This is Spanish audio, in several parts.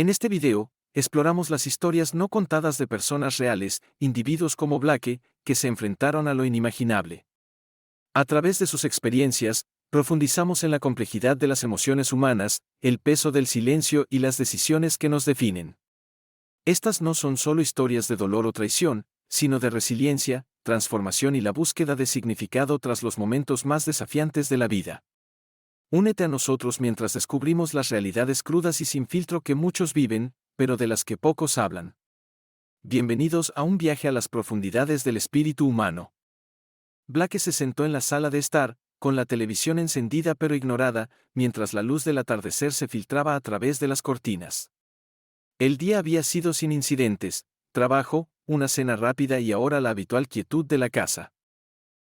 En este video, exploramos las historias no contadas de personas reales, individuos como Blake, que se enfrentaron a lo inimaginable. A través de sus experiencias, profundizamos en la complejidad de las emociones humanas, el peso del silencio y las decisiones que nos definen. Estas no son solo historias de dolor o traición, sino de resiliencia, transformación y la búsqueda de significado tras los momentos más desafiantes de la vida. Únete a nosotros mientras descubrimos las realidades crudas y sin filtro que muchos viven, pero de las que pocos hablan. Bienvenidos a un viaje a las profundidades del espíritu humano. Blake se sentó en la sala de estar, con la televisión encendida pero ignorada, mientras la luz del atardecer se filtraba a través de las cortinas. El día había sido sin incidentes, trabajo, una cena rápida y ahora la habitual quietud de la casa.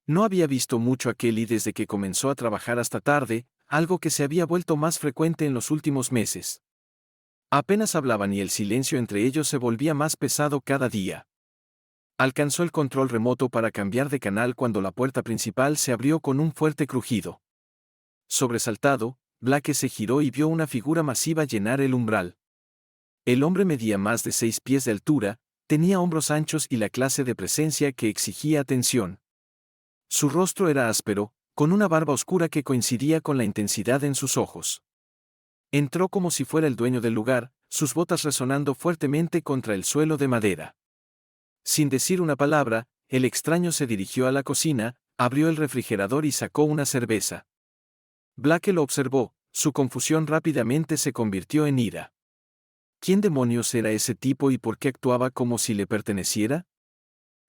No había visto mucho a Kelly desde que comenzó a trabajar hasta tarde, algo que se había vuelto más frecuente en los últimos meses. Apenas hablaban y el silencio entre ellos se volvía más pesado cada día. Alcanzó el control remoto para cambiar de canal cuando la puerta principal se abrió con un fuerte crujido. Sobresaltado, Blake se giró y vio una figura masiva llenar el umbral. El hombre medía más de 6 pies de altura, tenía hombros anchos y la clase de presencia que exigía atención. Su rostro era áspero, con una barba oscura que coincidía con la intensidad en sus ojos. Entró como si fuera el dueño del lugar, sus botas resonando fuertemente contra el suelo de madera. Sin decir una palabra, el extraño se dirigió a la cocina, abrió el refrigerador y sacó una cerveza. Blake lo observó, su confusión rápidamente se convirtió en ira. ¿Quién demonios era ese tipo y por qué actuaba como si le perteneciera?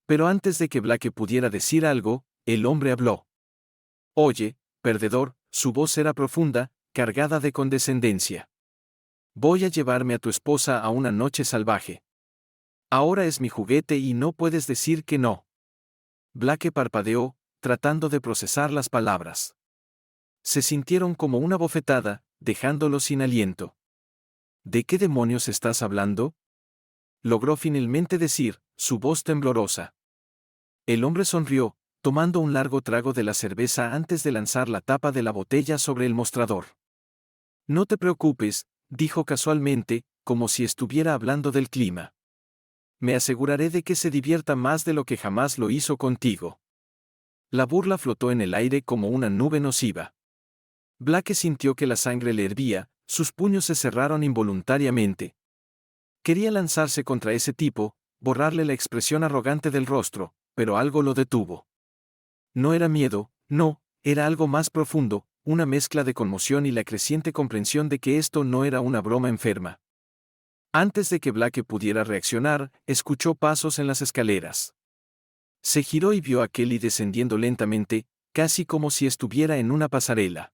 Pero antes de que Blake pudiera decir algo, el hombre habló. Oye, perdedor, su voz era profunda, cargada de condescendencia. Voy a llevarme a tu esposa a una noche salvaje. Ahora es mi juguete y no puedes decir que no. Blake parpadeó, tratando de procesar las palabras. Se sintieron como una bofetada, dejándolo sin aliento. ¿De qué demonios estás hablando? Logró finalmente decir, su voz temblorosa. El hombre sonrió, tomando un largo trago de la cerveza antes de lanzar la tapa de la botella sobre el mostrador. No te preocupes, dijo casualmente, como si estuviera hablando del clima. Me aseguraré de que se divierta más de lo que jamás lo hizo contigo. La burla flotó en el aire como una nube nociva. Blake sintió que la sangre le hervía, sus puños se cerraron involuntariamente. Quería lanzarse contra ese tipo, borrarle la expresión arrogante del rostro, pero algo lo detuvo. No era miedo, no, era algo más profundo, una mezcla de conmoción y la creciente comprensión de que esto no era una broma enferma. Antes de que Blake pudiera reaccionar, escuchó pasos en las escaleras. Se giró y vio a Kelly descendiendo lentamente, casi como si estuviera en una pasarela.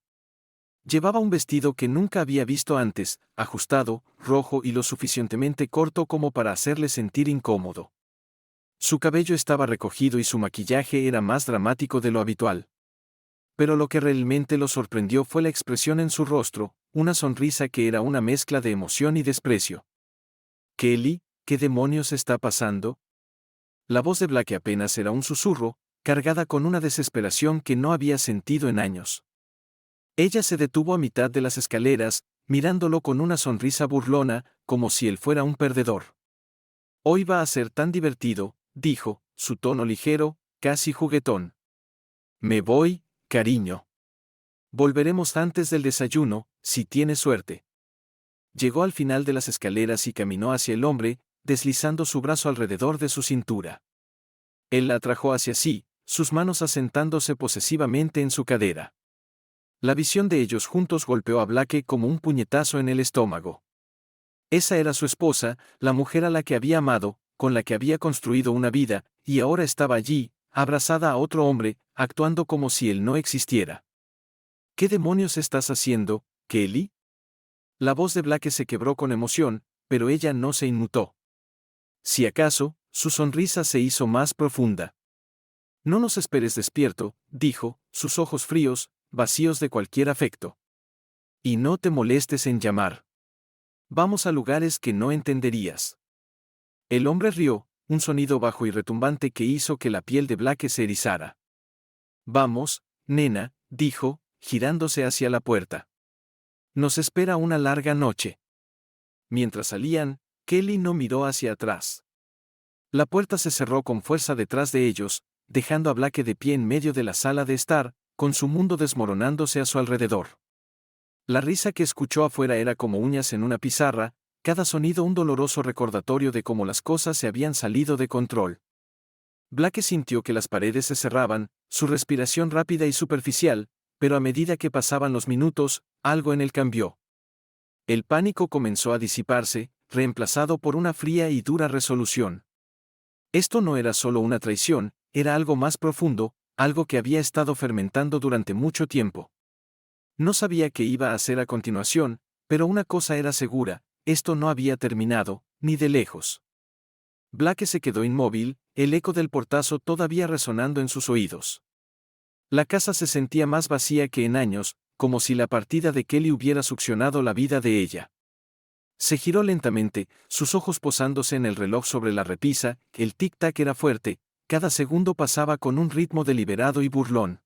Llevaba un vestido que nunca había visto antes, ajustado, rojo y lo suficientemente corto como para hacerle sentir incómodo. Su cabello estaba recogido y su maquillaje era más dramático de lo habitual. Pero lo que realmente lo sorprendió fue la expresión en su rostro, una sonrisa que era una mezcla de emoción y desprecio. Kelly, ¿qué demonios está pasando? La voz de Blake apenas era un susurro, cargada con una desesperación que no había sentido en años. Ella se detuvo a mitad de las escaleras, mirándolo con una sonrisa burlona, como si él fuera un perdedor. Hoy va a ser tan divertido, dijo, su tono ligero, casi juguetón. Me voy, cariño. Volveremos antes del desayuno, si tienes suerte. Llegó al final de las escaleras y caminó hacia el hombre, deslizando su brazo alrededor de su cintura. Él la atrajo hacia sí, sus manos asentándose posesivamente en su cadera. La visión de ellos juntos golpeó a Blake como un puñetazo en el estómago. Esa era su esposa, la mujer a la que había amado, con la que había construido una vida, y ahora estaba allí, abrazada a otro hombre, actuando como si él no existiera. ¿Qué demonios estás haciendo, Kelly? La voz de Blake se quebró con emoción, pero ella no se inmutó. Si acaso, su sonrisa se hizo más profunda. No nos esperes despierto, dijo, sus ojos fríos, vacíos de cualquier afecto. Y no te molestes en llamar. Vamos a lugares que no entenderías. El hombre rió, un sonido bajo y retumbante que hizo que la piel de Blake se erizara. Vamos, nena, dijo, girándose hacia la puerta. Nos espera una larga noche. Mientras salían, Kelly no miró hacia atrás. La puerta se cerró con fuerza detrás de ellos, dejando a Blake de pie en medio de la sala de estar, con su mundo desmoronándose a su alrededor. La risa que escuchó afuera era como uñas en una pizarra, cada sonido un doloroso recordatorio de cómo las cosas se habían salido de control. Blake sintió que las paredes se cerraban, su respiración rápida y superficial, pero a medida que pasaban los minutos, algo en él cambió. El pánico comenzó a disiparse, reemplazado por una fría y dura resolución. Esto no era solo una traición, era algo más profundo, algo que había estado fermentando durante mucho tiempo. No sabía qué iba a hacer a continuación, pero una cosa era segura, esto no había terminado, ni de lejos. Blake se quedó inmóvil, el eco del portazo todavía resonando en sus oídos. La casa se sentía más vacía que en años, como si la partida de Kelly hubiera succionado la vida de ella. Se giró lentamente, sus ojos posándose en el reloj sobre la repisa, el tic-tac era fuerte, cada segundo pasaba con un ritmo deliberado y burlón.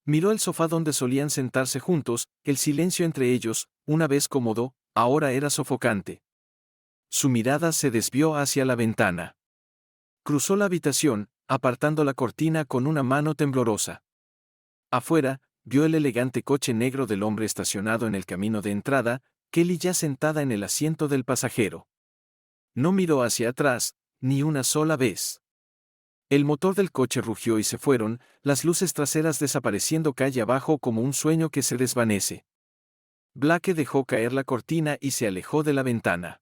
Miró el sofá donde solían sentarse juntos, el silencio entre ellos, una vez cómodo, ahora era sofocante. Su mirada se desvió hacia la ventana. Cruzó la habitación, apartando la cortina con una mano temblorosa. Afuera, vio el elegante coche negro del hombre estacionado en el camino de entrada, Kelly ya sentada en el asiento del pasajero. No miró hacia atrás, ni una sola vez. El motor del coche rugió y se fueron, las luces traseras desapareciendo calle abajo como un sueño que se desvanece. Blake dejó caer la cortina y se alejó de la ventana.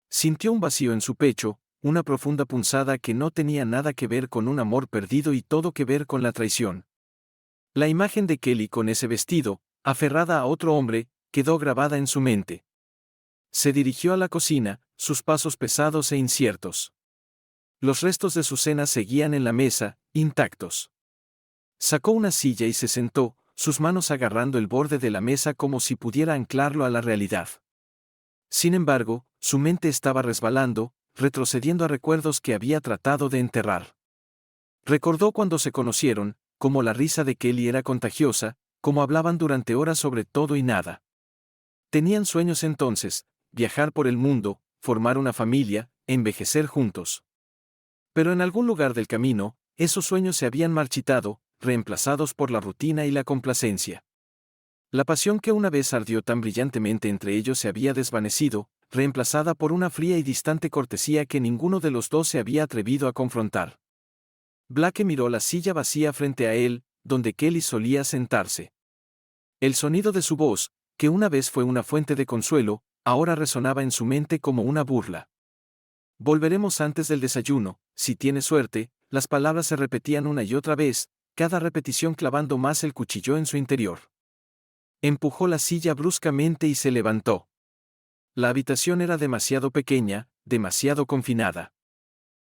Sintió un vacío en su pecho, una profunda punzada que no tenía nada que ver con un amor perdido y todo que ver con la traición. La imagen de Kelly con ese vestido, aferrada a otro hombre, quedó grabada en su mente. Se dirigió a la cocina, sus pasos pesados e inciertos. Los restos de su cena seguían en la mesa, intactos. Sacó una silla y se sentó, sus manos agarrando el borde de la mesa como si pudiera anclarlo a la realidad. Sin embargo, su mente estaba resbalando, retrocediendo a recuerdos que había tratado de enterrar. Recordó cuando se conocieron, cómo la risa de Kelly era contagiosa, cómo hablaban durante horas sobre todo y nada. Tenían sueños entonces, viajar por el mundo, formar una familia, envejecer juntos. Pero en algún lugar del camino, esos sueños se habían marchitado, reemplazados por la rutina y la complacencia. La pasión que una vez ardió tan brillantemente entre ellos se había desvanecido, reemplazada por una fría y distante cortesía que ninguno de los dos se había atrevido a confrontar. Blake miró la silla vacía frente a él, donde Kelly solía sentarse. El sonido de su voz, que una vez fue una fuente de consuelo, ahora resonaba en su mente como una burla. Volveremos antes del desayuno, si tienes suerte, las palabras se repetían una y otra vez, cada repetición clavando más el cuchillo en su interior. Empujó la silla bruscamente y se levantó. La habitación era demasiado pequeña, demasiado confinada.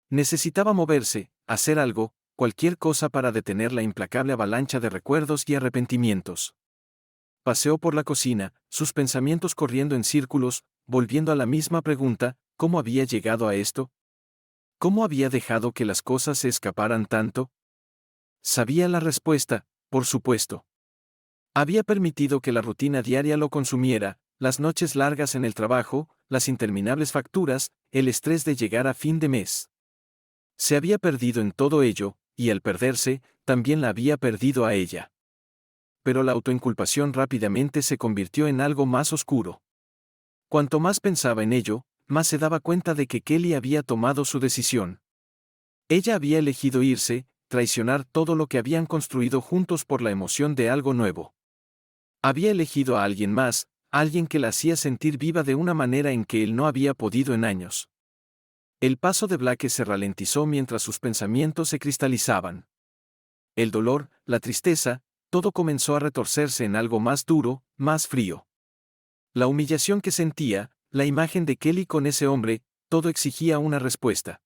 Necesitaba moverse, hacer algo, cualquier cosa para detener la implacable avalancha de recuerdos y arrepentimientos. Paseó por la cocina, sus pensamientos corriendo en círculos, volviendo a la misma pregunta, ¿cómo había llegado a esto? ¿Cómo había dejado que las cosas se escaparan tanto? Sabía la respuesta, por supuesto. Había permitido que la rutina diaria lo consumiera, las noches largas en el trabajo, las interminables facturas, el estrés de llegar a fin de mes. Se había perdido en todo ello, y al perderse, también la había perdido a ella. Pero la autoinculpación rápidamente se convirtió en algo más oscuro. Cuanto más pensaba en ello, más se daba cuenta de que Kelly había tomado su decisión. Ella había elegido irse, traicionar todo lo que habían construido juntos por la emoción de algo nuevo. Había elegido a alguien más, alguien que la hacía sentir viva de una manera en que él no había podido en años. El paso de Blake se ralentizó mientras sus pensamientos se cristalizaban. El dolor, la tristeza, todo comenzó a retorcerse en algo más duro, más frío. La humillación que sentía, la imagen de Kelly con ese hombre, todo exigía una respuesta.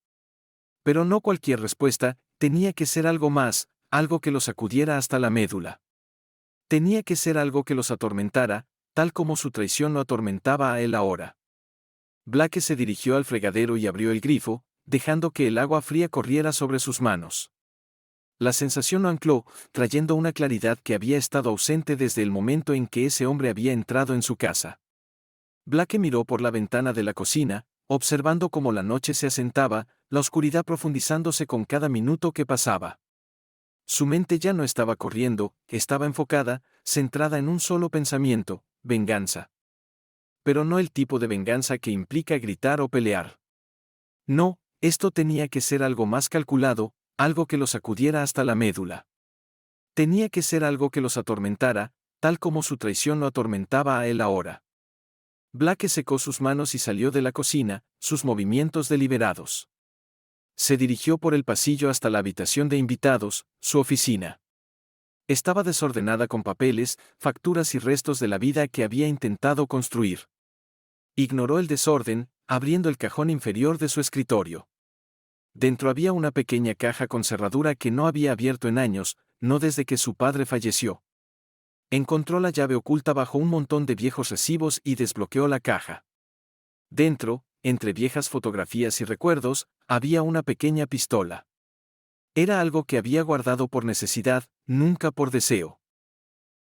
Pero no cualquier respuesta, tenía que ser algo más, algo que los sacudiera hasta la médula. Tenía que ser algo que los atormentara, tal como su traición lo atormentaba a él ahora. Blake se dirigió al fregadero y abrió el grifo, dejando que el agua fría corriera sobre sus manos. La sensación lo ancló, trayendo una claridad que había estado ausente desde el momento en que ese hombre había entrado en su casa. Blake miró por la ventana de la cocina, observando cómo la noche se asentaba, la oscuridad profundizándose con cada minuto que pasaba. Su mente ya no estaba corriendo, estaba enfocada, centrada en un solo pensamiento: venganza. Pero no el tipo de venganza que implica gritar o pelear. No, esto tenía que ser algo más calculado, algo que los sacudiera hasta la médula. Tenía que ser algo que los atormentara, tal como su traición lo atormentaba a él ahora. Blake secó sus manos y salió de la cocina, sus movimientos deliberados. Se dirigió por el pasillo hasta la habitación de invitados, su oficina. Estaba desordenada con papeles, facturas y restos de la vida que había intentado construir. Ignoró el desorden, abriendo el cajón inferior de su escritorio. Dentro había una pequeña caja con cerradura que no había abierto en años, no desde que su padre falleció. Encontró la llave oculta bajo un montón de viejos recibos y desbloqueó la caja. Dentro, entre viejas fotografías y recuerdos, había una pequeña pistola. Era algo que había guardado por necesidad, nunca por deseo.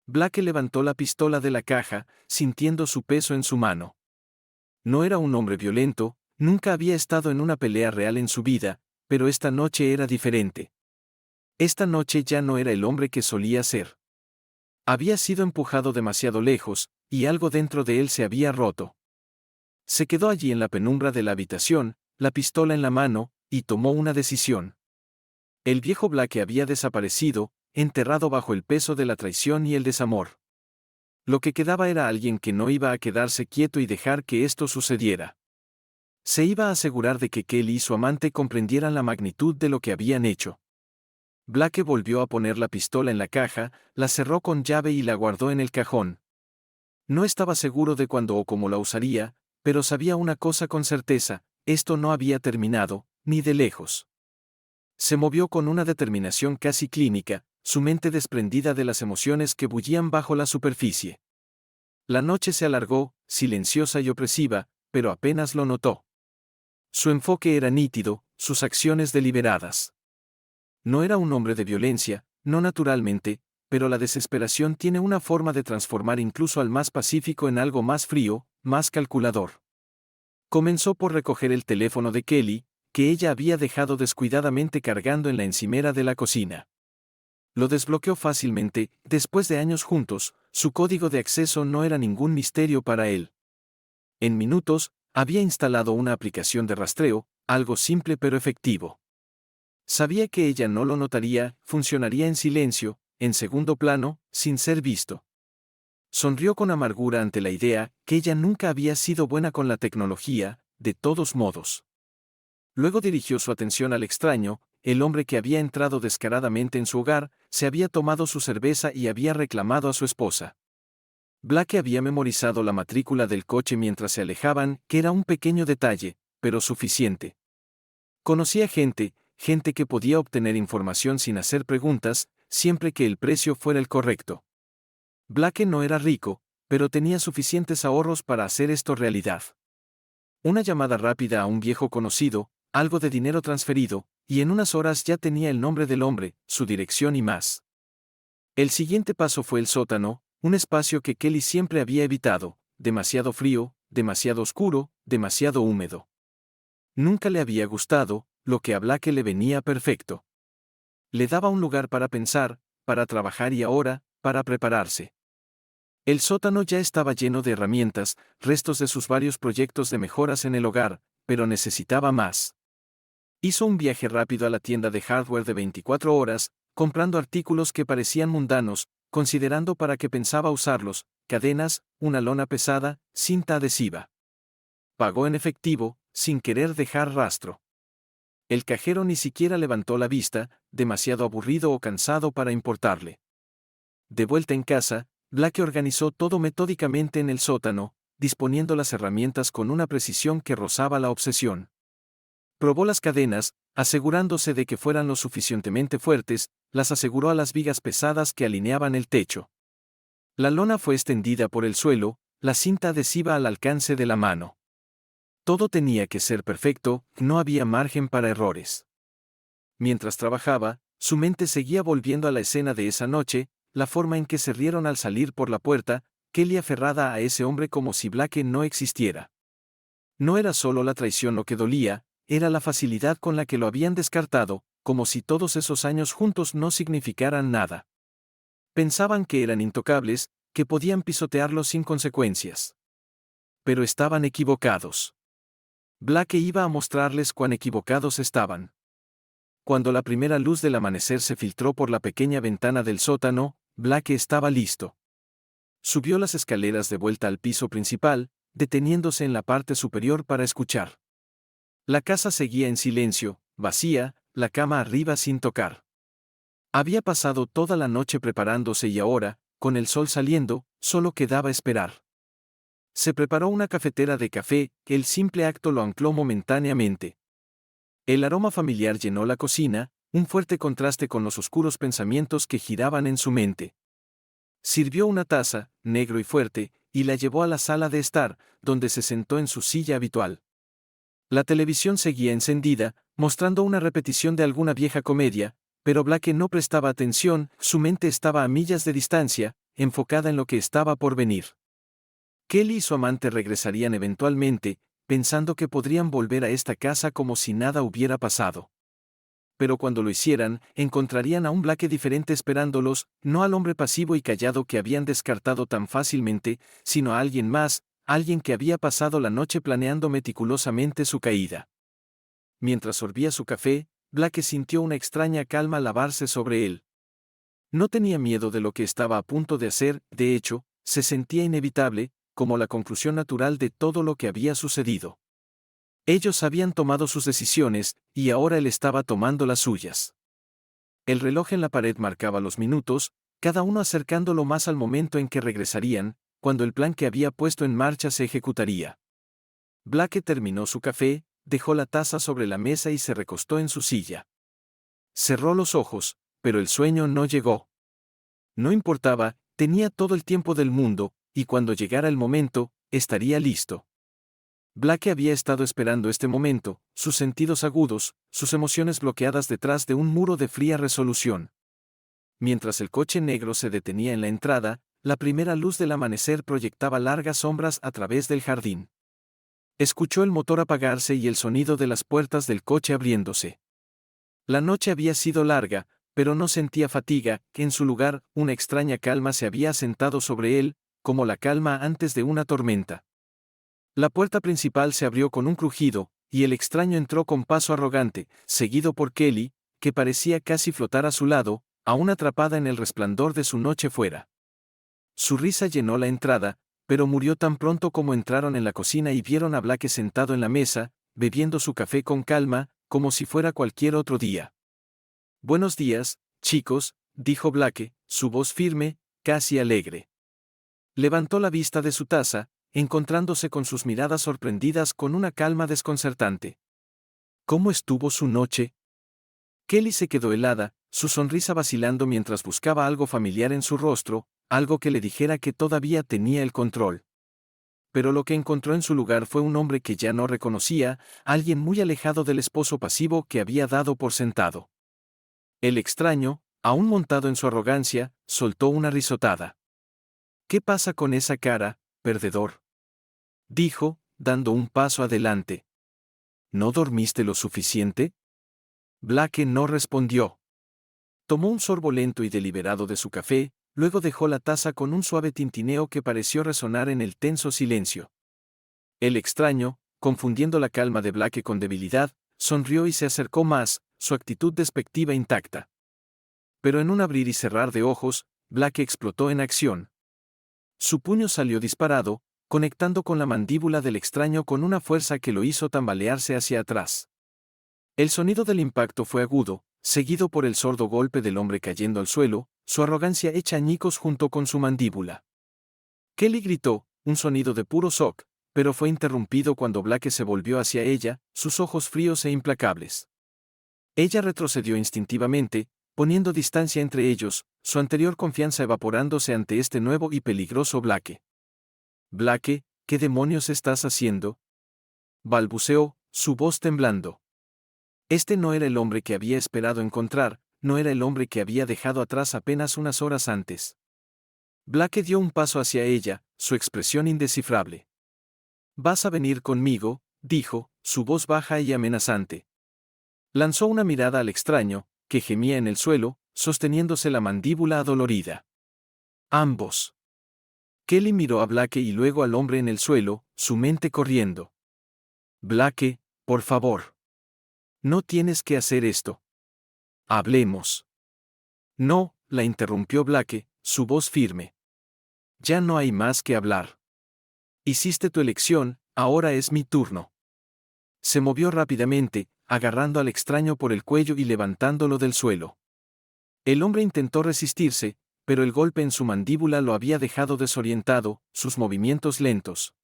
Blake levantó la pistola de la caja, sintiendo su peso en su mano. No era un hombre violento, nunca había estado en una pelea real en su vida, pero esta noche era diferente. Esta noche ya no era el hombre que solía ser. Había sido empujado demasiado lejos, y algo dentro de él se había roto. Se quedó allí en la penumbra de la habitación, la pistola en la mano, y tomó una decisión. El viejo Blake había desaparecido, enterrado bajo el peso de la traición y el desamor. Lo que quedaba era alguien que no iba a quedarse quieto y dejar que esto sucediera. Se iba a asegurar de que Kelly y su amante comprendieran la magnitud de lo que habían hecho. Blake volvió a poner la pistola en la caja, la cerró con llave y la guardó en el cajón. No estaba seguro de cuándo o cómo la usaría, pero sabía una cosa con certeza: esto no había terminado, ni de lejos. Se movió con una determinación casi clínica, su mente desprendida de las emociones que bullían bajo la superficie. La noche se alargó, silenciosa y opresiva, pero apenas lo notó. Su enfoque era nítido, sus acciones deliberadas. No era un hombre de violencia, no naturalmente, pero la desesperación tiene una forma de transformar incluso al más pacífico en algo más frío, más calculador. Comenzó por recoger el teléfono de Kelly, que ella había dejado descuidadamente cargando en la encimera de la cocina. Lo desbloqueó fácilmente. Después de años juntos, su código de acceso no era ningún misterio para él. En minutos, había instalado una aplicación de rastreo, algo simple pero efectivo. Sabía que ella no lo notaría, funcionaría en silencio, en segundo plano, sin ser visto. Sonrió con amargura ante la idea que ella nunca había sido buena con la tecnología, de todos modos. Luego dirigió su atención al extraño, el hombre que había entrado descaradamente en su hogar, se había tomado su cerveza y había reclamado a su esposa. Blake había memorizado la matrícula del coche mientras se alejaban, que era un pequeño detalle, pero suficiente. Conocía gente que podía obtener información sin hacer preguntas, siempre que el precio fuera el correcto. Blake no era rico, pero tenía suficientes ahorros para hacer esto realidad. Una llamada rápida a un viejo conocido, algo de dinero transferido, y en unas horas ya tenía el nombre del hombre, su dirección y más. El siguiente paso fue el sótano, un espacio que Kelly siempre había evitado: demasiado frío, demasiado oscuro, demasiado húmedo. Nunca le había gustado, lo que a Blake le venía perfecto. Le daba un lugar para pensar, para trabajar y ahora, para prepararse. El sótano ya estaba lleno de herramientas, restos de sus varios proyectos de mejoras en el hogar, pero necesitaba más. Hizo un viaje rápido a la tienda de hardware de 24 horas, comprando artículos que parecían mundanos, considerando para qué pensaba usarlos: cadenas, una lona pesada, cinta adhesiva. Pagó en efectivo, sin querer dejar rastro. El cajero ni siquiera levantó la vista, demasiado aburrido o cansado para importarle. De vuelta en casa, Blake organizó todo metódicamente en el sótano, disponiendo las herramientas con una precisión que rozaba la obsesión. Probó las cadenas, asegurándose de que fueran lo suficientemente fuertes, las aseguró a las vigas pesadas que alineaban el techo. La lona fue extendida por el suelo, la cinta adhesiva al alcance de la mano. Todo tenía que ser perfecto, no había margen para errores. Mientras trabajaba, su mente seguía volviendo a la escena de esa noche, la forma en que se rieron al salir por la puerta, Kelly aferrada a ese hombre como si Blake no existiera. No era solo la traición lo que dolía, era la facilidad con la que lo habían descartado, como si todos esos años juntos no significaran nada. Pensaban que eran intocables, que podían pisotearlo sin consecuencias. Pero estaban equivocados. Blake iba a mostrarles cuán equivocados estaban. Cuando la primera luz del amanecer se filtró por la pequeña ventana del sótano, Blake estaba listo. Subió las escaleras de vuelta al piso principal, deteniéndose en la parte superior para escuchar. La casa seguía en silencio, vacía, la cama arriba sin tocar. Había pasado toda la noche preparándose y ahora, con el sol saliendo, solo quedaba esperar. Se preparó una cafetera de café, el simple acto lo ancló momentáneamente. El aroma familiar llenó la cocina, un fuerte contraste con los oscuros pensamientos que giraban en su mente. Sirvió una taza, negro y fuerte, y la llevó a la sala de estar, donde se sentó en su silla habitual. La televisión seguía encendida, mostrando una repetición de alguna vieja comedia, pero Blake no prestaba atención, su mente estaba a millas de distancia, enfocada en lo que estaba por venir. Kelly y su amante regresarían eventualmente, pensando que podrían volver a esta casa como si nada hubiera pasado. Pero cuando lo hicieran, encontrarían a un Blake diferente esperándolos, no al hombre pasivo y callado que habían descartado tan fácilmente, sino a alguien más, alguien que había pasado la noche planeando meticulosamente su caída. Mientras sorbía su café, Blake sintió una extraña calma lavarse sobre él. No tenía miedo de lo que estaba a punto de hacer, de hecho, se sentía inevitable, como la conclusión natural de todo lo que había sucedido. Ellos habían tomado sus decisiones, y ahora él estaba tomando las suyas. El reloj en la pared marcaba los minutos, cada uno acercándolo más al momento en que regresarían, cuando el plan que había puesto en marcha se ejecutaría. Blake terminó su café, dejó la taza sobre la mesa y se recostó en su silla. Cerró los ojos, pero el sueño no llegó. No importaba, tenía todo el tiempo del mundo, y cuando llegara el momento, estaría listo. Blake había estado esperando este momento, sus sentidos agudos, sus emociones bloqueadas detrás de un muro de fría resolución. Mientras el coche negro se detenía en la entrada, la primera luz del amanecer proyectaba largas sombras a través del jardín. Escuchó el motor apagarse y el sonido de las puertas del coche abriéndose. La noche había sido larga, pero no sentía fatiga, en su lugar, una extraña calma se había asentado sobre él, como la calma antes de una tormenta. La puerta principal se abrió con un crujido, y el extraño entró con paso arrogante, seguido por Kelly, que parecía casi flotar a su lado, aún atrapada en el resplandor de su noche fuera. Su risa llenó la entrada, pero murió tan pronto como entraron en la cocina y vieron a Blake sentado en la mesa, bebiendo su café con calma, como si fuera cualquier otro día. «Buenos días, chicos», dijo Blake, su voz firme, casi alegre. Levantó la vista de su taza, encontrándose con sus miradas sorprendidas con una calma desconcertante. ¿Cómo estuvo su noche? Kelly se quedó helada, su sonrisa vacilando mientras buscaba algo familiar en su rostro, algo que le dijera que todavía tenía el control. Pero lo que encontró en su lugar fue un hombre que ya no reconocía, alguien muy alejado del esposo pasivo que había dado por sentado. El extraño, aún montado en su arrogancia, soltó una risotada. «¿Qué pasa con esa cara, perdedor?», dijo, dando un paso adelante. «¿No dormiste lo suficiente?». Blake no respondió. Tomó un sorbo lento y deliberado de su café, luego dejó la taza con un suave tintineo que pareció resonar en el tenso silencio. El extraño, confundiendo la calma de Blake con debilidad, sonrió y se acercó más, su actitud despectiva intacta. Pero en un abrir y cerrar de ojos, Blake explotó en acción. Su puño salió disparado, conectando con la mandíbula del extraño con una fuerza que lo hizo tambalearse hacia atrás. El sonido del impacto fue agudo, seguido por el sordo golpe del hombre cayendo al suelo, su arrogancia hecha añicos junto con su mandíbula. Kelly gritó, un sonido de puro shock, pero fue interrumpido cuando Blake se volvió hacia ella, sus ojos fríos e implacables. Ella retrocedió instintivamente, poniendo distancia entre ellos, su anterior confianza evaporándose ante este nuevo y peligroso Blake. «Blake, ¿qué demonios estás haciendo?», balbuceó, su voz temblando. Este no era el hombre que había esperado encontrar, no era el hombre que había dejado atrás apenas unas horas antes. Blake dio un paso hacia ella, su expresión indescifrable. «Vas a venir conmigo», dijo, su voz baja y amenazante. Lanzó una mirada al extraño, que gemía en el suelo, sosteniéndose la mandíbula adolorida. Ambos. Kelly miró a Blake y luego al hombre en el suelo, su mente corriendo. «Blake, por favor. No tienes que hacer esto. Hablemos». «No», la interrumpió Blake, su voz firme. «Ya no hay más que hablar. Hiciste tu elección, ahora es mi turno». Se movió rápidamente, agarrando al extraño por el cuello y levantándolo del suelo. El hombre intentó resistirse, pero el golpe en su mandíbula lo había dejado desorientado, sus movimientos lentos.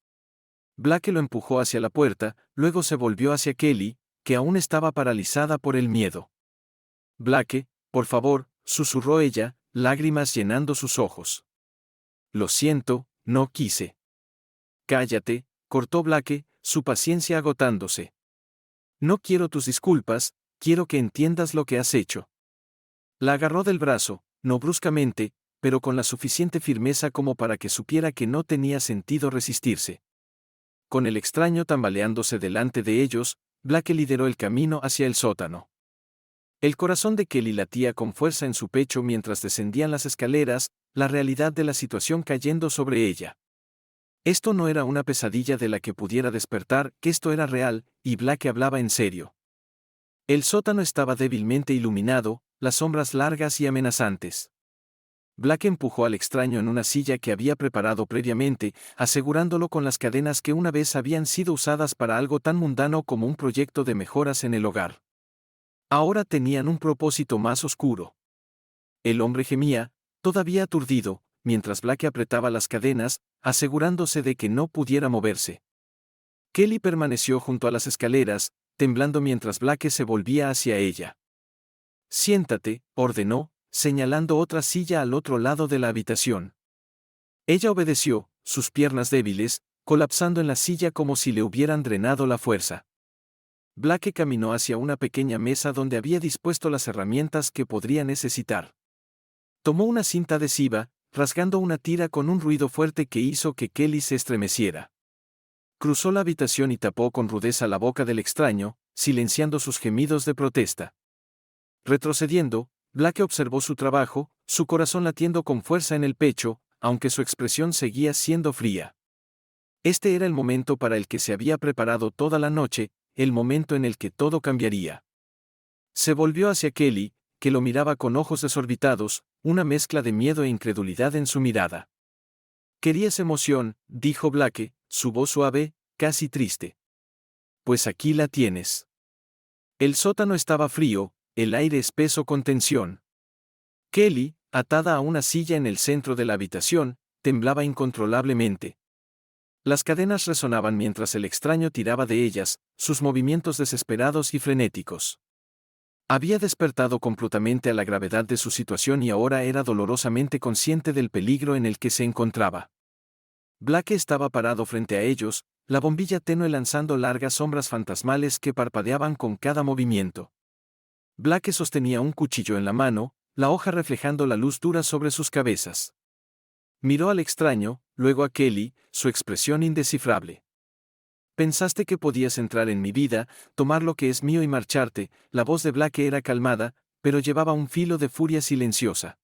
Blake lo empujó hacia la puerta, luego se volvió hacia Kelly, que aún estaba paralizada por el miedo. «Blake, por favor», susurró ella, lágrimas llenando sus ojos. «Lo siento, no quise». «Cállate», cortó Blake, su paciencia agotándose. «No quiero tus disculpas, quiero que entiendas lo que has hecho». La agarró del brazo, no bruscamente, pero con la suficiente firmeza como para que supiera que no tenía sentido resistirse. Con el extraño tambaleándose delante de ellos, Blake lideró el camino hacia el sótano. El corazón de Kelly latía con fuerza en su pecho mientras descendían las escaleras, la realidad de la situación cayendo sobre ella. Esto no era una pesadilla de la que pudiera despertar, que esto era real, y Blake hablaba en serio. El sótano estaba débilmente iluminado, las sombras largas y amenazantes. Blake empujó al extraño en una silla que había preparado previamente, asegurándolo con las cadenas que una vez habían sido usadas para algo tan mundano como un proyecto de mejoras en el hogar. Ahora tenían un propósito más oscuro. El hombre gemía, todavía aturdido, mientras Blake apretaba las cadenas, asegurándose de que no pudiera moverse. Kelly permaneció junto a las escaleras, temblando mientras Blake se volvía hacia ella. «Siéntate», ordenó, señalando otra silla al otro lado de la habitación. Ella obedeció, sus piernas débiles, colapsando en la silla como si le hubieran drenado la fuerza. Blake caminó hacia una pequeña mesa donde había dispuesto las herramientas que podría necesitar. Tomó una cinta adhesiva, rasgando una tira con un ruido fuerte que hizo que Kelly se estremeciera. Cruzó la habitación y tapó con rudeza la boca del extraño, silenciando sus gemidos de protesta. Retrocediendo, Blake observó su trabajo, su corazón latiendo con fuerza en el pecho, aunque su expresión seguía siendo fría. Este era el momento para el que se había preparado toda la noche, el momento en el que todo cambiaría. Se volvió hacia Kelly, que lo miraba con ojos desorbitados, una mezcla de miedo e incredulidad en su mirada. «¿Querías emoción?», dijo Blake, su voz suave, casi triste. «Pues aquí la tienes». El sótano estaba frío, el aire espeso con tensión. Kelly, atada a una silla en el centro de la habitación, temblaba incontrolablemente. Las cadenas resonaban mientras el extraño tiraba de ellas, sus movimientos desesperados y frenéticos. Había despertado completamente a la gravedad de su situación y ahora era dolorosamente consciente del peligro en el que se encontraba. Blake estaba parado frente a ellos, la bombilla tenue lanzando largas sombras fantasmales que parpadeaban con cada movimiento. Blake sostenía un cuchillo en la mano, la hoja reflejando la luz dura sobre sus cabezas. Miró al extraño, luego a Kelly, su expresión indescifrable. «Pensaste que podías entrar en mi vida, tomar lo que es mío y marcharte», la voz de Blake era calmada, pero llevaba un filo de furia silenciosa.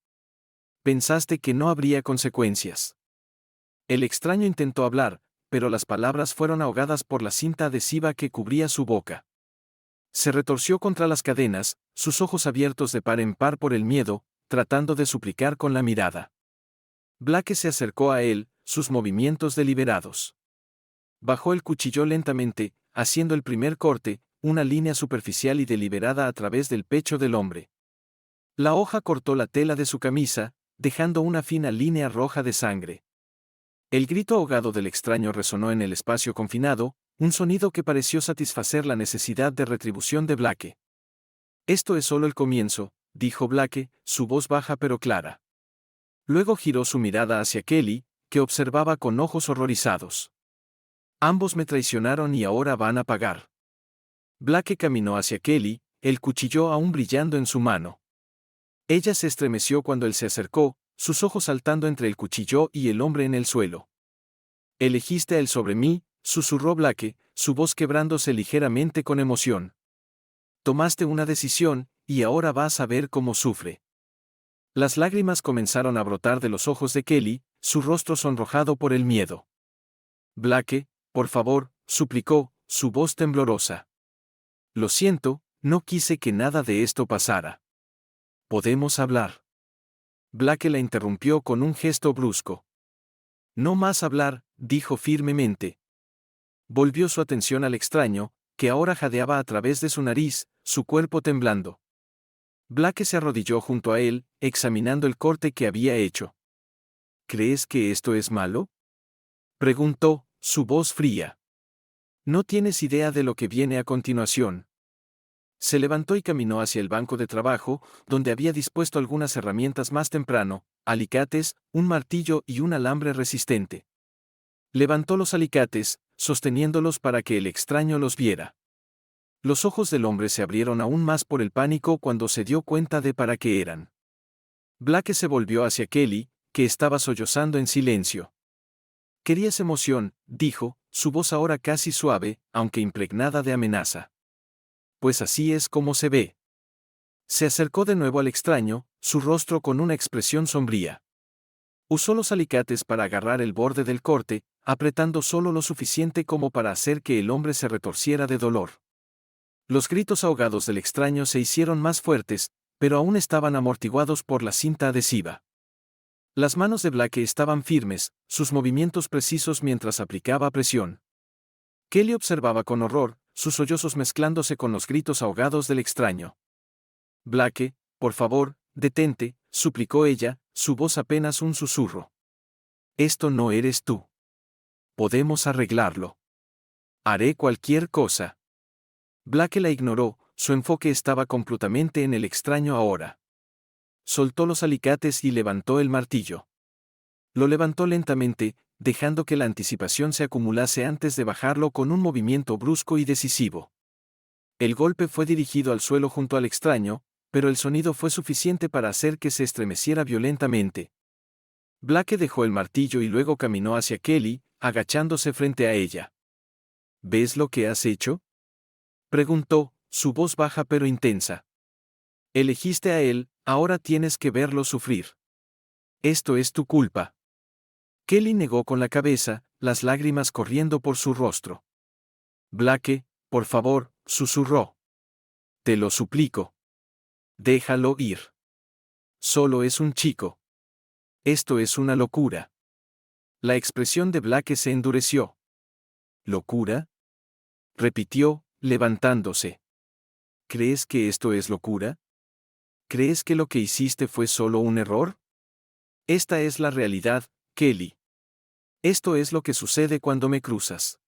«Pensaste que no habría consecuencias». El extraño intentó hablar, pero las palabras fueron ahogadas por la cinta adhesiva que cubría su boca. Se retorció contra las cadenas, sus ojos abiertos de par en par por el miedo, tratando de suplicar con la mirada. Blake se acercó a él, sus movimientos deliberados. Bajó el cuchillo lentamente, haciendo el primer corte, una línea superficial y deliberada a través del pecho del hombre. La hoja cortó la tela de su camisa, dejando una fina línea roja de sangre. El grito ahogado del extraño resonó en el espacio confinado, un sonido que pareció satisfacer la necesidad de retribución de Blake. «Esto es solo el comienzo», dijo Blake, su voz baja pero clara. Luego giró su mirada hacia Kelly, que observaba con ojos horrorizados. «Ambos me traicionaron y ahora van a pagar». Blake caminó hacia Kelly, el cuchillo aún brillando en su mano. Ella se estremeció cuando él se acercó, sus ojos saltando entre el cuchillo y el hombre en el suelo. Elegiste a él sobre mí, susurró Blake, su voz quebrándose ligeramente con emoción. Tomaste una decisión, y ahora vas a ver cómo sufre. Las lágrimas comenzaron a brotar de los ojos de Kelly, su rostro sonrojado por el miedo. Blake, por favor, suplicó, su voz temblorosa. Lo siento, no quise que nada de esto pasara. ¿Podemos hablar? Blake la interrumpió con un gesto brusco. No más hablar, dijo firmemente. Volvió su atención al extraño, que ahora jadeaba a través de su nariz, su cuerpo temblando. Blake se arrodilló junto a él, examinando el corte que había hecho. ¿Crees que esto es malo? Preguntó, su voz fría. No tienes idea de lo que viene a continuación. Se levantó y caminó hacia el banco de trabajo, donde había dispuesto algunas herramientas más temprano, alicates, un martillo y un alambre resistente. Levantó los alicates, sosteniéndolos para que el extraño los viera. Los ojos del hombre se abrieron aún más por el pánico cuando se dio cuenta de para qué eran. Blake se volvió hacia Kelly, que estaba sollozando en silencio. «Querías emoción», dijo, su voz ahora casi suave, aunque impregnada de amenaza. «Pues así es como se ve». Se acercó de nuevo al extraño, su rostro con una expresión sombría. Usó los alicates para agarrar el borde del corte, apretando solo lo suficiente como para hacer que el hombre se retorciera de dolor. Los gritos ahogados del extraño se hicieron más fuertes, pero aún estaban amortiguados por la cinta adhesiva. Las manos de Blake estaban firmes, sus movimientos precisos mientras aplicaba presión. Kelly observaba con horror, sus sollozos mezclándose con los gritos ahogados del extraño. «Blake, por favor, detente», suplicó ella, su voz apenas un susurro. «Esto no eres tú. Podemos arreglarlo. Haré cualquier cosa». Blake la ignoró, su enfoque estaba completamente en el extraño ahora. Soltó los alicates y levantó el martillo. Lo levantó lentamente, dejando que la anticipación se acumulase antes de bajarlo con un movimiento brusco y decisivo. El golpe fue dirigido al suelo junto al extraño, pero el sonido fue suficiente para hacer que se estremeciera violentamente. Blake dejó el martillo y luego caminó hacia Kelly, agachándose frente a ella. «¿Ves lo que has hecho?», preguntó, su voz baja pero intensa. «Elegiste a él, ahora tienes que verlo sufrir. Esto es tu culpa». Kelly negó con la cabeza, las lágrimas corriendo por su rostro. «Blake, por favor», susurró. «Te lo suplico. Déjalo ir. Solo es un chico. Esto es una locura». La expresión de Blake se endureció. «¿Locura?», repitió, levantándose. «¿Crees que esto es locura? ¿Crees que lo que hiciste fue solo un error? Esta es la realidad, Kelly. Esto es lo que sucede cuando me cruzas».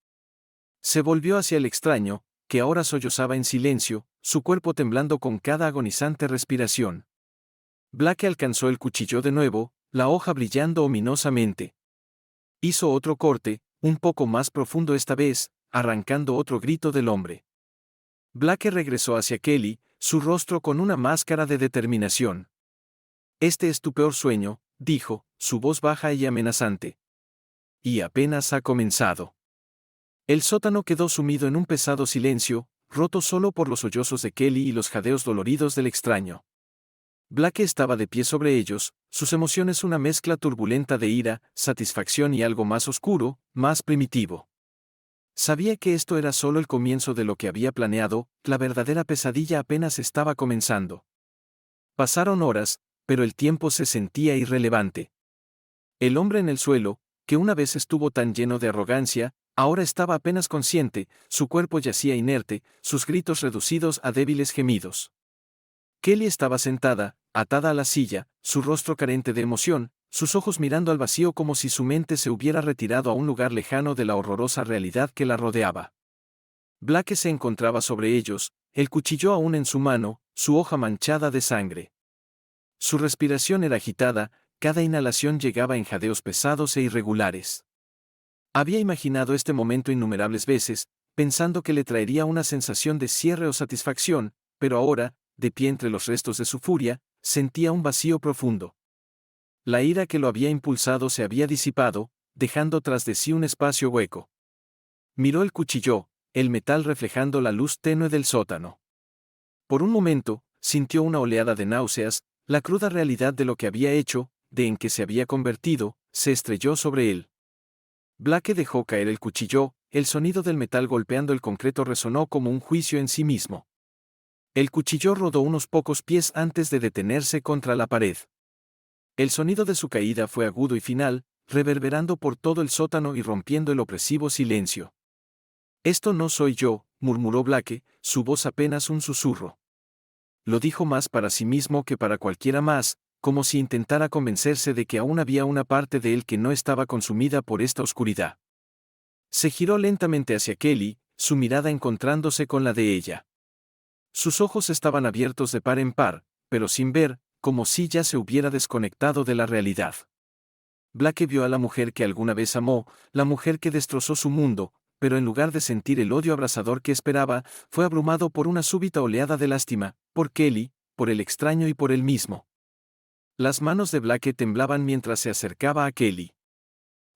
Se volvió hacia el extraño, que ahora sollozaba en silencio, su cuerpo temblando con cada agonizante respiración. Blake alcanzó el cuchillo de nuevo, la hoja brillando ominosamente. Hizo otro corte, un poco más profundo esta vez, arrancando otro grito del hombre. Blake regresó hacia Kelly, su rostro con una máscara de determinación. «Este es tu peor sueño», dijo, su voz baja y amenazante. «Y apenas ha comenzado». El sótano quedó sumido en un pesado silencio, roto solo por los sollozos de Kelly y los jadeos doloridos del extraño. Blake estaba de pie sobre ellos, sus emociones una mezcla turbulenta de ira, satisfacción y algo más oscuro, más primitivo. Sabía que esto era solo el comienzo de lo que había planeado, la verdadera pesadilla apenas estaba comenzando. Pasaron horas, pero el tiempo se sentía irrelevante. El hombre en el suelo, que una vez estuvo tan lleno de arrogancia, ahora estaba apenas consciente, su cuerpo yacía inerte, sus gritos reducidos a débiles gemidos. Kelly estaba sentada, atada a la silla, su rostro carente de emoción, sus ojos mirando al vacío como si su mente se hubiera retirado a un lugar lejano de la horrorosa realidad que la rodeaba. Blake se encontraba sobre ellos, el cuchillo aún en su mano, su hoja manchada de sangre. Su respiración era agitada, cada inhalación llegaba en jadeos pesados e irregulares. Había imaginado este momento innumerables veces, pensando que le traería una sensación de cierre o satisfacción, pero ahora, de pie entre los restos de su furia, sentía un vacío profundo. La ira que lo había impulsado se había disipado, dejando tras de sí un espacio hueco. Miró el cuchillo, el metal reflejando la luz tenue del sótano. Por un momento, sintió una oleada de náuseas, la cruda realidad de lo que había hecho, de en que se había convertido, se estrelló sobre él. Blake dejó caer el cuchillo, el sonido del metal golpeando el concreto resonó como un juicio en sí mismo. El cuchillo rodó unos pocos pies antes de detenerse contra la pared. El sonido de su caída fue agudo y final, reverberando por todo el sótano y rompiendo el opresivo silencio. «Esto no soy yo», murmuró Blake, su voz apenas un susurro. Lo dijo más para sí mismo que para cualquiera más, como si intentara convencerse de que aún había una parte de él que no estaba consumida por esta oscuridad. Se giró lentamente hacia Kelly, su mirada encontrándose con la de ella. Sus ojos estaban abiertos de par en par, pero sin ver, como si ya se hubiera desconectado de la realidad. Blake vio a la mujer que alguna vez amó, la mujer que destrozó su mundo, pero en lugar de sentir el odio abrasador que esperaba, fue abrumado por una súbita oleada de lástima, por Kelly, por el extraño y por él mismo. Las manos de Blake temblaban mientras se acercaba a Kelly.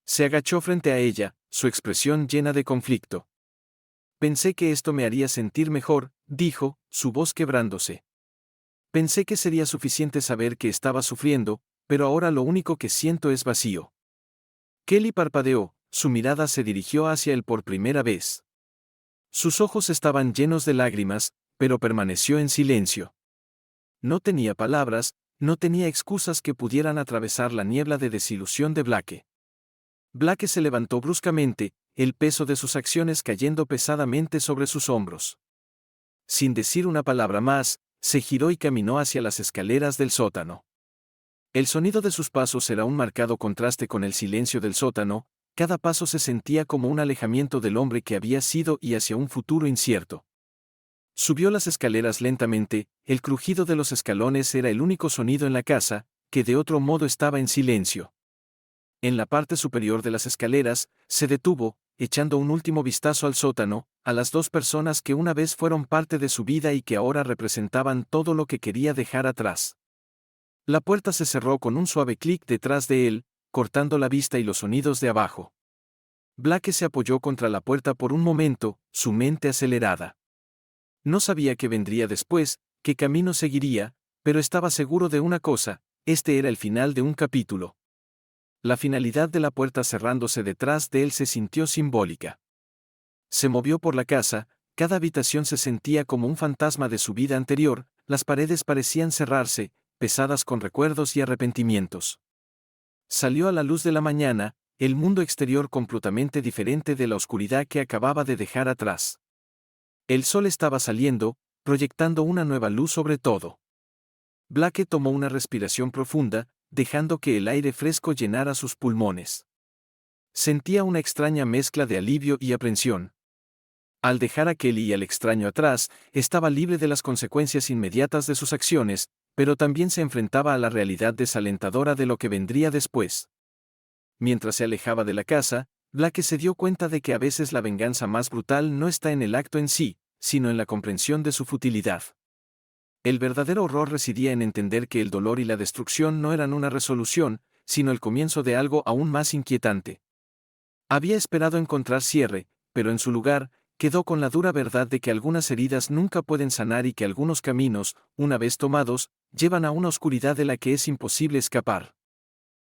Se agachó frente a ella, su expresión llena de conflicto. «Pensé que esto me haría sentir mejor», dijo, su voz quebrándose. «Pensé que sería suficiente saber que estaba sufriendo, pero ahora lo único que siento es vacío». Kelly parpadeó, su mirada se dirigió hacia él por primera vez. Sus ojos estaban llenos de lágrimas, pero permaneció en silencio. No tenía palabras, no tenía excusas que pudieran atravesar la niebla de desilusión de Blake. Blake se levantó bruscamente, el peso de sus acciones cayendo pesadamente sobre sus hombros. Sin decir una palabra más, se giró y caminó hacia las escaleras del sótano. El sonido de sus pasos era un marcado contraste con el silencio del sótano, cada paso se sentía como un alejamiento del hombre que había sido y hacia un futuro incierto. Subió las escaleras lentamente, el crujido de los escalones era el único sonido en la casa, que de otro modo estaba en silencio. En la parte superior de las escaleras, se detuvo, echando un último vistazo al sótano, a las dos personas que una vez fueron parte de su vida y que ahora representaban todo lo que quería dejar atrás. La puerta se cerró con un suave clic detrás de él, cortando la vista y los sonidos de abajo. Blake se apoyó contra la puerta por un momento, su mente acelerada. No sabía qué vendría después, qué camino seguiría, pero estaba seguro de una cosa: este era el final de un capítulo. La finalidad de la puerta cerrándose detrás de él se sintió simbólica. Se movió por la casa, cada habitación se sentía como un fantasma de su vida anterior, las paredes parecían cerrarse, pesadas con recuerdos y arrepentimientos. Salió a la luz de la mañana, el mundo exterior completamente diferente de la oscuridad que acababa de dejar atrás. El sol estaba saliendo, proyectando una nueva luz sobre todo. Blake tomó una respiración profunda, dejando que el aire fresco llenara sus pulmones. Sentía una extraña mezcla de alivio y aprensión. Al dejar a Kelly y al extraño atrás, estaba libre de las consecuencias inmediatas de sus acciones, pero también se enfrentaba a la realidad desalentadora de lo que vendría después. Mientras se alejaba de la casa, Blake se dio cuenta de que a veces la venganza más brutal no está en el acto en sí, sino en la comprensión de su futilidad. El verdadero horror residía en entender que el dolor y la destrucción no eran una resolución, sino el comienzo de algo aún más inquietante. Había esperado encontrar cierre, pero en su lugar, quedó con la dura verdad de que algunas heridas nunca pueden sanar y que algunos caminos, una vez tomados, llevan a una oscuridad de la que es imposible escapar.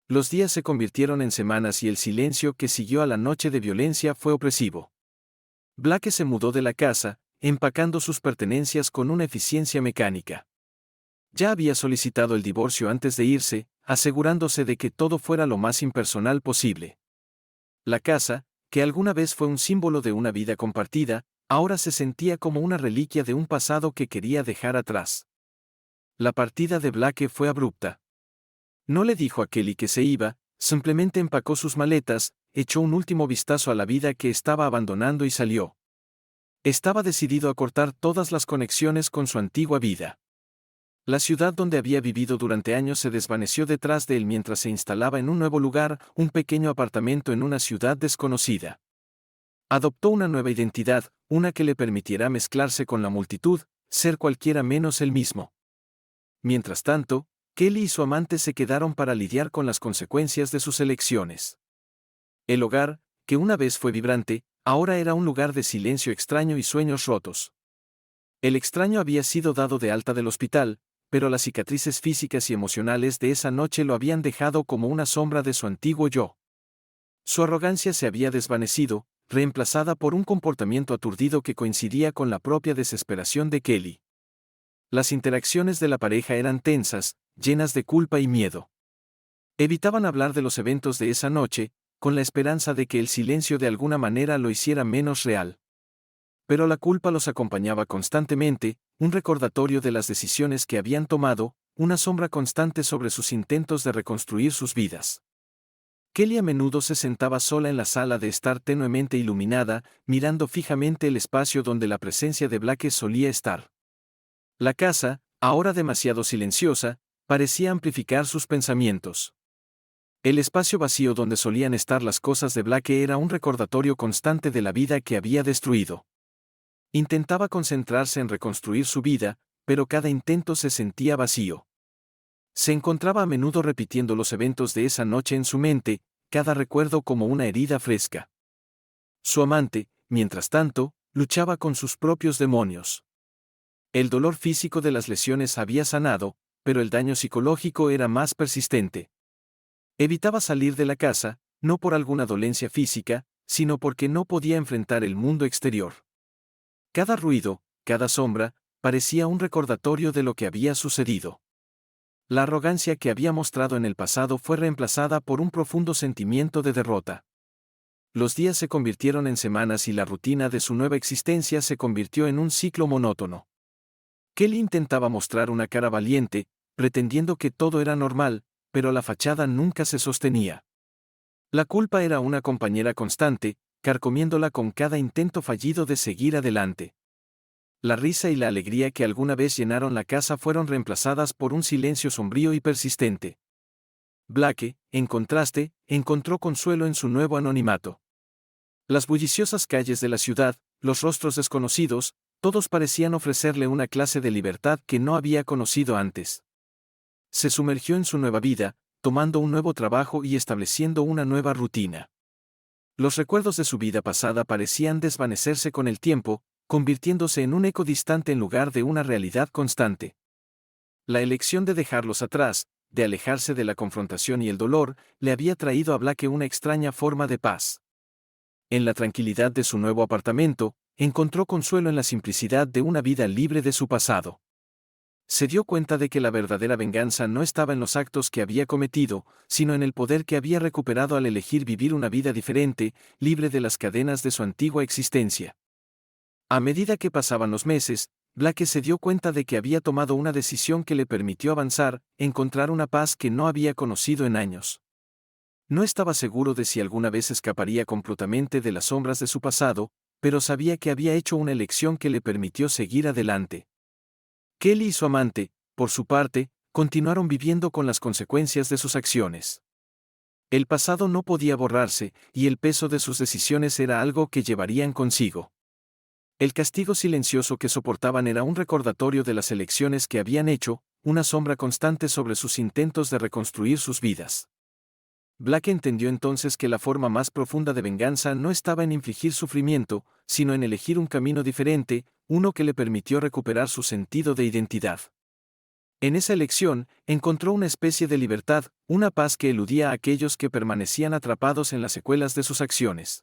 Los días se convirtieron en semanas y el silencio que siguió a la noche de violencia fue opresivo. Blake se mudó de la casa, empacando sus pertenencias con una eficiencia mecánica. Ya había solicitado el divorcio antes de irse, asegurándose de que todo fuera lo más impersonal posible. La casa, que alguna vez fue un símbolo de una vida compartida, ahora se sentía como una reliquia de un pasado que quería dejar atrás. La partida de Blake fue abrupta. No le dijo a Kelly que se iba, simplemente empacó sus maletas, echó un último vistazo a la vida que estaba abandonando y salió. Estaba decidido a cortar todas las conexiones con su antigua vida. La ciudad donde había vivido durante años se desvaneció detrás de él mientras se instalaba en un nuevo lugar, un pequeño apartamento en una ciudad desconocida. Adoptó una nueva identidad, una que le permitiera mezclarse con la multitud, ser cualquiera menos él mismo. Mientras tanto, Kelly y su amante se quedaron para lidiar con las consecuencias de sus elecciones. El hogar, que una vez fue vibrante, ahora era un lugar de silencio extraño y sueños rotos. El extraño había sido dado de alta del hospital, pero las cicatrices físicas y emocionales de esa noche lo habían dejado como una sombra de su antiguo yo. Su arrogancia se había desvanecido, reemplazada por un comportamiento aturdido que coincidía con la propia desesperación de Kelly. Las interacciones de la pareja eran tensas, llenas de culpa y miedo. Evitaban hablar de los eventos de esa noche, con la esperanza de que el silencio de alguna manera lo hiciera menos real. Pero la culpa los acompañaba constantemente, un recordatorio de las decisiones que habían tomado, una sombra constante sobre sus intentos de reconstruir sus vidas. Kelly a menudo se sentaba sola en la sala de estar tenuemente iluminada, mirando fijamente el espacio donde la presencia de Blake solía estar. La casa, ahora demasiado silenciosa, parecía amplificar sus pensamientos. El espacio vacío donde solían estar las cosas de Blake era un recordatorio constante de la vida que había destruido. Intentaba concentrarse en reconstruir su vida, pero cada intento se sentía vacío. Se encontraba a menudo repitiendo los eventos de esa noche en su mente, cada recuerdo como una herida fresca. Su amante, mientras tanto, luchaba con sus propios demonios. El dolor físico de las lesiones había sanado, pero el daño psicológico era más persistente. Evitaba salir de la casa, no por alguna dolencia física, sino porque no podía enfrentar el mundo exterior. Cada ruido, cada sombra, parecía un recordatorio de lo que había sucedido. La arrogancia que había mostrado en el pasado fue reemplazada por un profundo sentimiento de derrota. Los días se convirtieron en semanas y la rutina de su nueva existencia se convirtió en un ciclo monótono. Kelly intentaba mostrar una cara valiente, pretendiendo que todo era normal, pero la fachada nunca se sostenía. La culpa era una compañera constante, carcomiéndola con cada intento fallido de seguir adelante. La risa y la alegría que alguna vez llenaron la casa fueron reemplazadas por un silencio sombrío y persistente. Blake, en contraste, encontró consuelo en su nuevo anonimato. Las bulliciosas calles de la ciudad, los rostros desconocidos, todos parecían ofrecerle una clase de libertad que no había conocido antes. Se sumergió en su nueva vida, tomando un nuevo trabajo y estableciendo una nueva rutina. Los recuerdos de su vida pasada parecían desvanecerse con el tiempo, convirtiéndose en un eco distante en lugar de una realidad constante. La elección de dejarlos atrás, de alejarse de la confrontación y el dolor, le había traído a Blake una extraña forma de paz. En la tranquilidad de su nuevo apartamento, encontró consuelo en la simplicidad de una vida libre de su pasado. Se dio cuenta de que la verdadera venganza no estaba en los actos que había cometido, sino en el poder que había recuperado al elegir vivir una vida diferente, libre de las cadenas de su antigua existencia. A medida que pasaban los meses, Blake se dio cuenta de que había tomado una decisión que le permitió avanzar, encontrar una paz que no había conocido en años. No estaba seguro de si alguna vez escaparía completamente de las sombras de su pasado, pero sabía que había hecho una elección que le permitió seguir adelante. Kelly y su amante, por su parte, continuaron viviendo con las consecuencias de sus acciones. El pasado no podía borrarse, y el peso de sus decisiones era algo que llevarían consigo. El castigo silencioso que soportaban era un recordatorio de las elecciones que habían hecho, una sombra constante sobre sus intentos de reconstruir sus vidas. Blake entendió entonces que la forma más profunda de venganza no estaba en infligir sufrimiento, sino en elegir un camino diferente, uno que le permitió recuperar su sentido de identidad. En esa elección, encontró una especie de libertad, una paz que eludía a aquellos que permanecían atrapados en las secuelas de sus acciones.